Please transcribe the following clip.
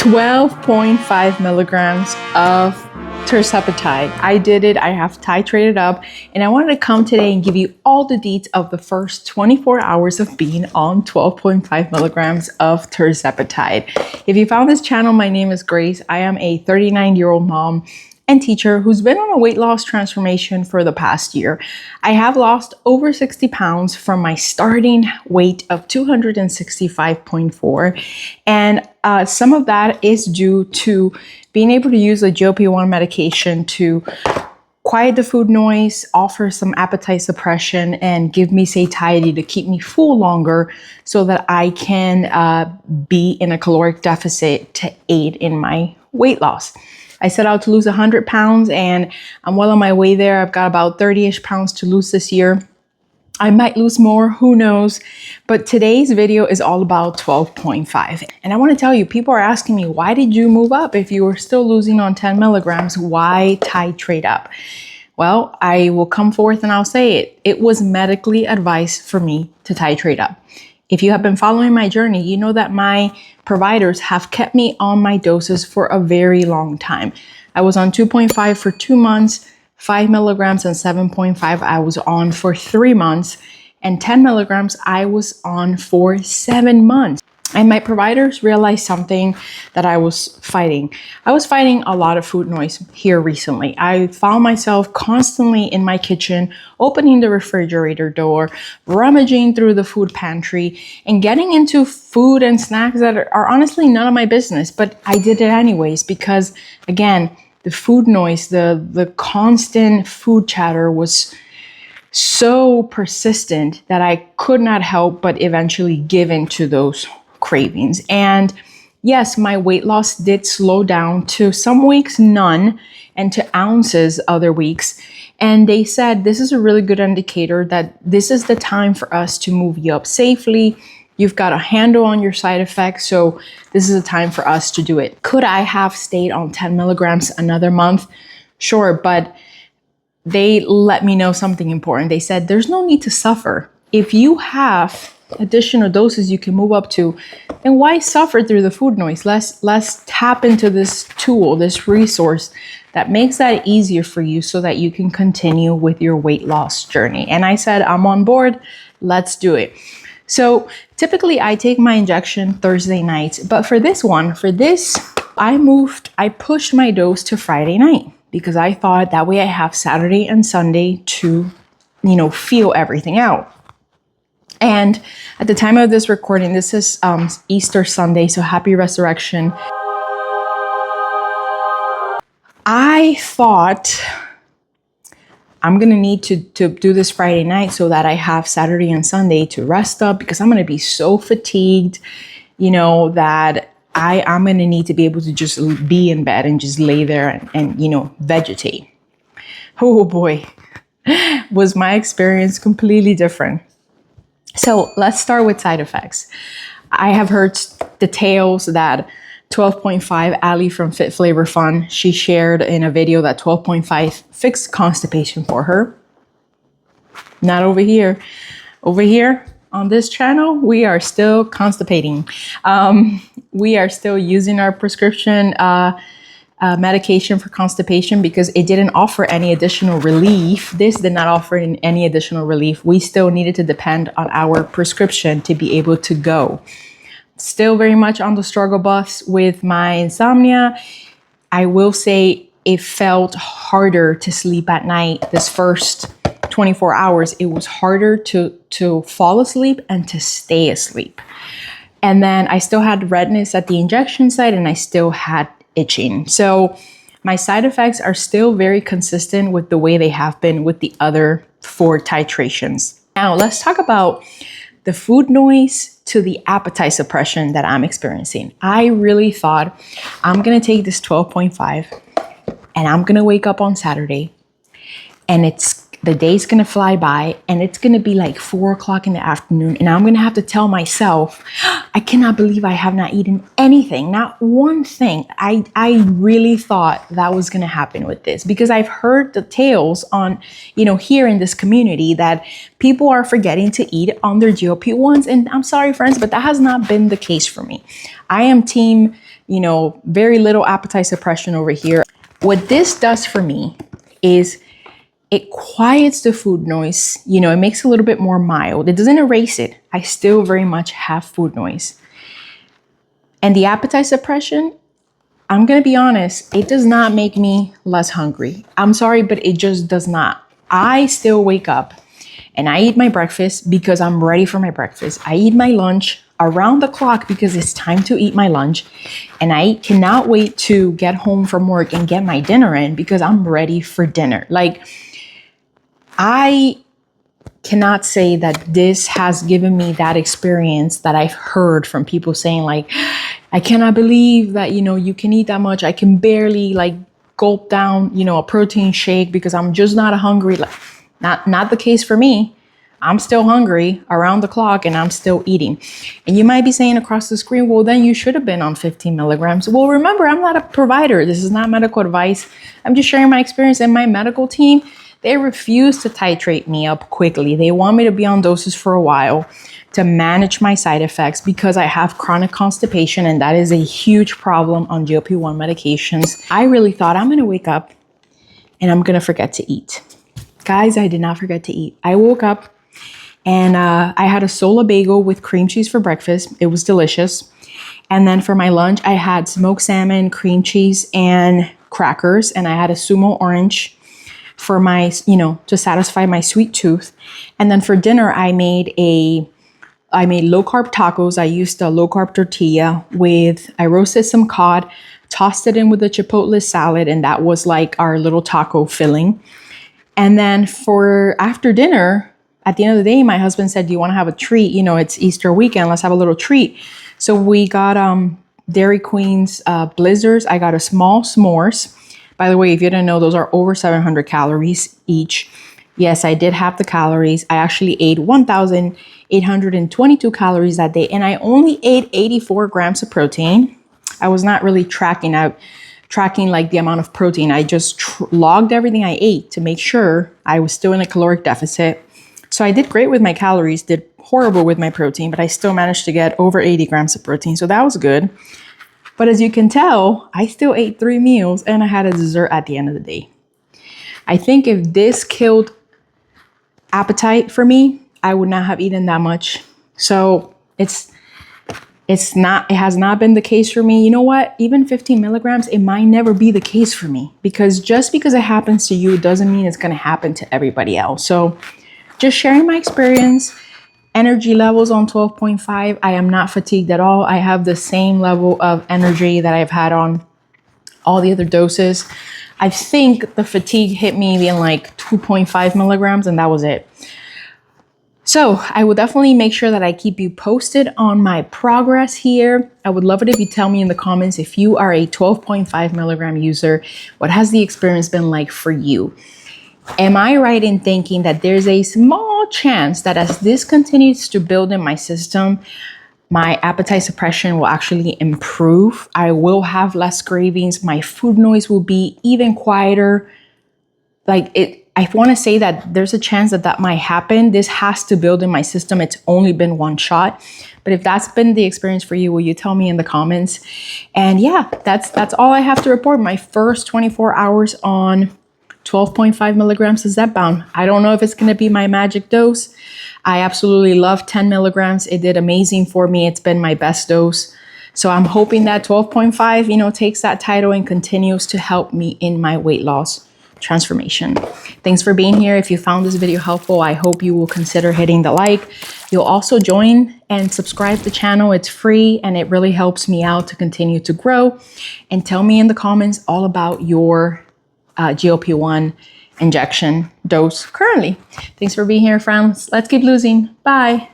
12.5 milligrams of Tirzepatide. I did it. I have titrated up, and I wanted to come today and give you all the deets of the first 24 hours of being on 12.5 milligrams of Tirzepatide. If you found this channel, my name is Grace. I am a 39-year-old mom and teacher who's been on a weight loss transformation for the past year. I have lost over 60 pounds from my starting weight of 265.4, and some of that is due to being able to use a GLP-1 medication to quiet the food noise, offer some appetite suppression, and give me satiety to keep me full longer so that I can be in a caloric deficit to aid in my weight loss. I set out to lose 100 pounds and I'm well on my way there. I've got about 30-ish pounds to lose this year. I might lose more, who knows? But today's video is all about 12.5. And I want to tell you, people are asking me, why did you move up if you were still losing on 10 milligrams? Why titrate up? Well, I will come forth and I'll say it. It was medically advised for me to titrate up. If you have been following my journey, you know that my providers have kept me on my doses for a very long time. I was on 2.5 for 2 months, 5 milligrams and 7.5 I was on for 3 months, and 10 milligrams I was on for 7 months. And my providers realized something that I was fighting. I was fighting a lot of food noise here recently. I found myself constantly in my kitchen, opening the refrigerator door, rummaging through the food pantry, and getting into food and snacks that are honestly none of my business. But I did it anyways because, again, the food noise, the constant food chatter was so persistent that I could not help but eventually give in to those cravings. And yes, my weight loss did slow down to some weeks none and to ounces other weeks. And they said this is a really good indicator that this is the time for us to move you up safely. You've got a handle on your side effects, so this is a time for us to do it. Could I have stayed on 10 milligrams another month? Sure, but they let me know something important. They said there's no need to suffer. If you have additional doses you can move up to, then why suffer through the food noise? Let's tap into this tool, this resource that makes that easier for you so that you can continue with your weight loss journey. And I said, I'm on board, let's do it. So typically I take my injection Thursday nights, but for this, I pushed my dose to Friday night because I thought that way I have Saturday and Sunday to, feel everything out. And at the time of this recording, this is Easter Sunday, so happy resurrection. I thought I'm gonna need to do this Friday night so that I have Saturday and Sunday to rest up because I'm gonna be so fatigued, that I'm gonna need to be able to just be in bed and just lay there and vegetate. Oh boy, was my experience completely different. So let's start with side effects. I have heard the tales that 12.5, Ali from Fit Flavor Fun, she shared in a video that 12.5 fixed constipation for her. Not over here. Over here on this channel, we are still constipating. We are still using our prescription medication for constipation because it didn't offer any additional relief. This did not offer any additional relief. We still needed to depend on our prescription to be able to go. Still very much on the struggle bus with my insomnia. I will say it felt harder to sleep at night. This first 24 hours, it was harder to fall asleep and to stay asleep. And then I still had redness at the injection site and I still had itching. So my side effects are still very consistent with the way they have been with the other 4 titrations. Now let's talk about the food noise to the appetite suppression that I'm experiencing. I really thought I'm gonna take this 12.5 and I'm gonna wake up on Saturday and it's the day's gonna fly by and it's gonna be like 4 o'clock in the afternoon, and I'm gonna have to tell myself, I cannot believe I have not eaten anything, not one thing. I really thought that was gonna happen with this, because I've heard the tales on, here in this community that people are forgetting to eat on their GLP-1s. And I'm sorry, friends, but that has not been the case for me. I am team, very little appetite suppression over here. What this does for me is it quiets the food noise. It makes it a little bit more mild. It doesn't erase it. I still very much have food noise. And the appetite suppression, I'm going to be honest, it does not make me less hungry. I'm sorry, but it just does not. I still wake up and I eat my breakfast because I'm ready for my breakfast. I eat my lunch around the clock because it's time to eat my lunch. And I cannot wait to get home from work and get my dinner in because I'm ready for dinner. Like, I cannot say that this has given me that experience that I've heard from people saying, like, I cannot believe that, you can eat that much. I can barely like gulp down, a protein shake because I'm just not hungry. Like, not the case for me. I'm still hungry around the clock and I'm still eating. And you might be saying across the screen, well, then you should have been on 15 milligrams. Well, remember, I'm not a provider. This is not medical advice. I'm just sharing my experience. And my medical team, they refuse to titrate me up quickly. They want me to be on doses for a while to manage my side effects because I have chronic constipation, and that is a huge problem on GLP-1 medications. I really thought I'm gonna wake up and I'm gonna forget to eat. Guys, I did not forget to eat. I woke up and I had a sola bagel with cream cheese for breakfast. It was delicious. And then for my lunch, I had smoked salmon, cream cheese, and crackers. And I had a sumo orange for my, to satisfy my sweet tooth. And then for dinner, I made low carb tacos. I used a low carb tortilla I roasted some cod, tossed it in with a chipotle salad, and that was like our little taco filling. And then for after dinner, at the end of the day, my husband said, do you want to have a treat? It's Easter weekend, let's have a little treat. So we got Dairy Queen's Blizzards. I got a small s'mores. By the way, if you didn't know, those are over 700 calories each. Yes, I did have the calories. I actually ate 1,822 calories that day, and I only ate 84 grams of protein. I was not really tracking like the amount of protein. I just logged everything I ate to make sure I was still in a caloric deficit. So I did great with my calories, did horrible with my protein, but I still managed to get over 80 grams of protein. So that was good. But as you can tell, I still ate 3 meals and I had a dessert at the end of the day. I think if this killed appetite for me, I would not have eaten that much. So it has not been the case for me. You know what? Even 15 milligrams, it might never be the case for me, because just because it happens to you doesn't mean it's going to happen to everybody else. So just sharing my experience. Energy levels on 12.5, I am not fatigued at all. I have the same level of energy that I've had on all the other doses. I think the fatigue hit me being like 2.5 milligrams, and that was it. So I will definitely make sure that I keep you posted on my progress here. I would love it if you tell me in the comments if you are a 12.5 milligram user, what has the experience been like for you? Am I right in thinking that there's a small chance that as this continues to build in my system, my appetite suppression will actually improve? I will have less cravings. My food noise will be even quieter. I want to say that there's a chance that might happen. This has to build in my system. It's only been one shot. But if that's been the experience for you, will you tell me in the comments? And yeah, that's all I have to report. My first 24 hours on 12.5 milligrams of Zepbound. I don't know if it's going to be my magic dose. I absolutely love 10 milligrams. It did amazing for me. It's been my best dose. So I'm hoping that 12.5, takes that title and continues to help me in my weight loss transformation. Thanks for being here. If you found this video helpful, I hope you will consider hitting the like. You'll also join and subscribe to the channel. It's free and it really helps me out to continue to grow. And tell me in the comments all about your GLP-1 injection dose currently. Thanks for being here, friends. Let's keep losing. Bye.